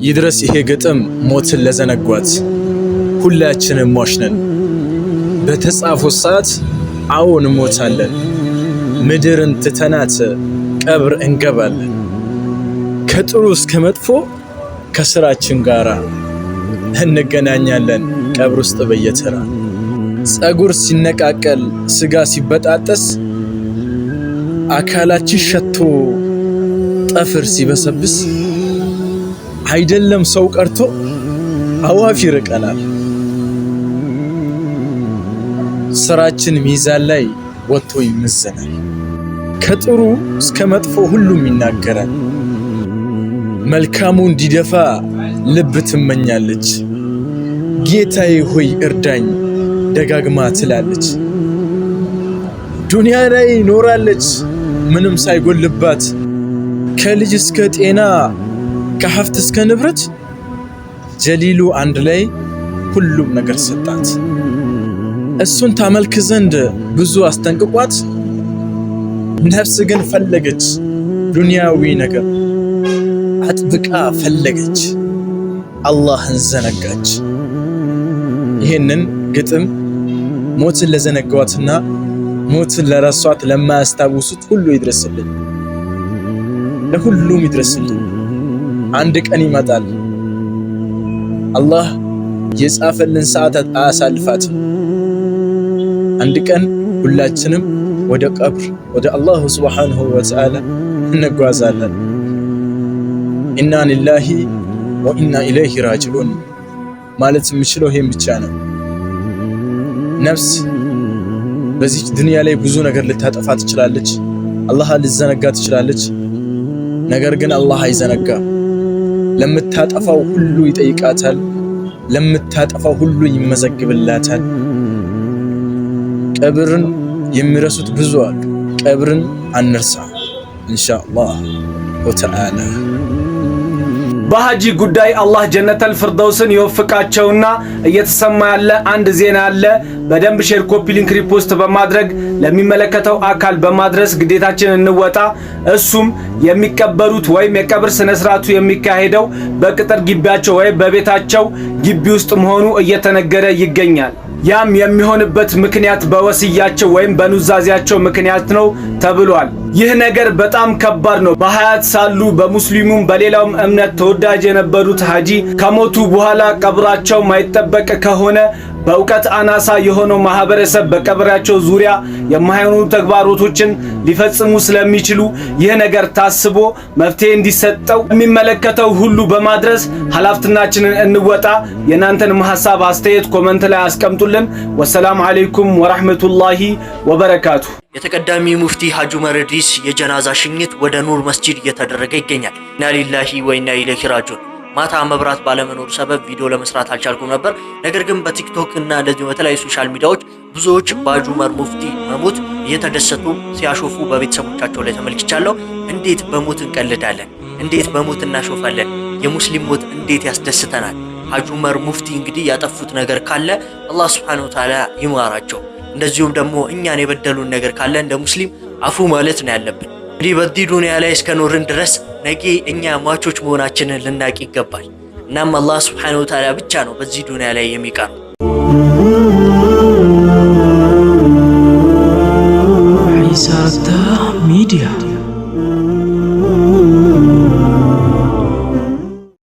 ይድረስ ይሄ ግጥም ሞትን ለዘነጓት ሁላችንም ሟሽነን በተጻፈው ሰዓት አዎን ሞታለን ምድርን ትተናት ቀብር እንገባለን ከጥሩ እስከ መጥፎ ከስራችን ጋራ እንገናኛለን ቀብር ውስጥ በየተራ ጸጉር ሲነቃቀል ስጋ ሲበጣጠስ አካላችን ሸቶ ጠፍር ሲበሰብስ አይደለም ሰው ቀርቶ አዋፍ ይርቀናል ስራችን ሚዛን ላይ ወጥቶ ይመዘናል ከጥሩ እስከ መጥፎ ሁሉም ይናገራል መልካሙ እንዲደፋ ልብ ትመኛለች ጌታዬ ሆይ እርዳኝ ደጋግማ ትላለች ዱንያ ላይ ኖራለች ምንም ሳይጎልባት ከልጅ እስከ ጤና ከሀብት እስከ ንብረት ጀሊሉ አንድ ላይ ሁሉም ነገር ሰጣት እሱን ታመልክ ዘንድ ብዙ አስጠንቅቋት ነፍስ ግን ፈለገች ዱንያዊ ነገር አጥብቃ ፈለገች አላህን ዘነጋች ይሄንን ግጥም ሞትን ለዘነጋዋትና ሞትን ለረሷት ለማያስታውሱት ሁሉ ይድረስልን ለሁሉም ይድረስልን አንድ ቀን ይመጣል አላህ የጻፈልን ሰዓታት አያሳልፋት አንድ ቀን ሁላችንም ወደ ቀብር ወደ አላህ Subhanahu Wa Ta'ala እንጓዛለን ኢና ሊላሂ ወኢና ኢለይሂ ራጂዑን ማለት የምችለው ይሄን ብቻ ነው ነፍስ በዚህ ዱንያ ላይ ብዙ ነገር ልታጠፋ ትችላለች አላህ ልዘነጋ ትችላለች ነገር ግን አላህ አይዘነጋም ለምታጠፋው ሁሉ ይጠይቃታል ለምታጠፋው ሁሉ ይመዘግብላታል ቀብርን የሚረሱት ብዙ አሉ ቀብርን አንርሳ ኢንሻአላህ ወተዓላ በሐጂ ጉዳይ አላህ ጀነተል ፍርደውስን ይወፍቃቸውና እየተሰማ ያለ አንድ ዜና አለ በደንብ ሼር ኮፒ ሊንክ ሪፖስት በማድረግ ለሚመለከተው አካል በማድረስ ግዴታችንን እንወጣ እሱም የሚቀበሩት ወይም የቀብር ስነ ስርዓቱ የሚካሄደው በቅጥር ግቢያቸው ወይ በቤታቸው ግቢ ውስጥ መሆኑ እየተነገረ ይገኛል ያም የሚሆንበት ምክንያት በወሲያቸው ወይም በኑዛዜያቸው ምክንያት ነው ተብሏል ይህ ነገር በጣም ከባድ ነው በሐያት ሳሉ በሙስሊሙም በሌላውም እምነት ተወዳጅ የነበሩት ሐጂ ከሞቱ በኋላ ቀብራቸው ማይጠበቅ ከሆነ በእውቀት አናሳ የሆነው ማህበረሰብ በቀብራቸው ዙሪያ የማይሆኑ ተግባራቶችን ሊፈጽሙ ስለሚችሉ ይህ ነገር ታስቦ መፍትሄ እንዲሰጠው የሚመለከተው ሁሉ በማድረስ ሐላፍትናችንን እንወጣ የናንተን ሐሳብ አስተያየት ኮሜንት ላይ አስቀምጡልን ወሰላሙ አለይኩም ወራህመቱላሂ ወበረካቱ የተቀዳሚ ሙፍቲ ሐጂ ዑመር ኢድሪስ የጀናዛ ሽኝት ወደ ኑር መስጂድ እየተደረገ ይገኛል ኢና ሊላሂ ወኢና ኢለይሂ ራጂዑን ማታ መብራት ባለመኖር ሰበብ ቪዲዮ ለመስራት አልቻልኩም ነበር ነገር ግን በቲክቶክ እና እንደዚህ በተለያዩ ሶሻል ሚዲያዎች ብዙዎች በሐጂ ዑመር ሙፍቲ መሞት እየተደሰቱ ሲያሾፉ በቤተሰቦቻቸው ላይ ተመልክቻለሁ እንዴት በሞት እንቀልዳለን እንዴት በሞት እናሾፋለን የሙስሊም ሞት እንዴት ያስደስተናል ሐጂ ዑመር ሙፍቲ እንግዲህ ያጠፉት ነገር ካለ አላህ Subhanahu Wa Ta'ala ይማራቸው እንደዚሁም ደግሞ እኛን የበደሉን ነገር ካለ እንደ ሙስሊም አፉ ማለት ነው ያለብን እንግዲህ በዚህ ዱንያ ላይ እስከኖርን ድረስ ነገ እኛ ሟቾች መሆናችንን ልናቅ ይገባል እናም አላህ Subhanahu Wa Ta'ala ብቻ ነው በዚህ ዱንያ ላይ የሚቀር ዒሳታ ሚዲያ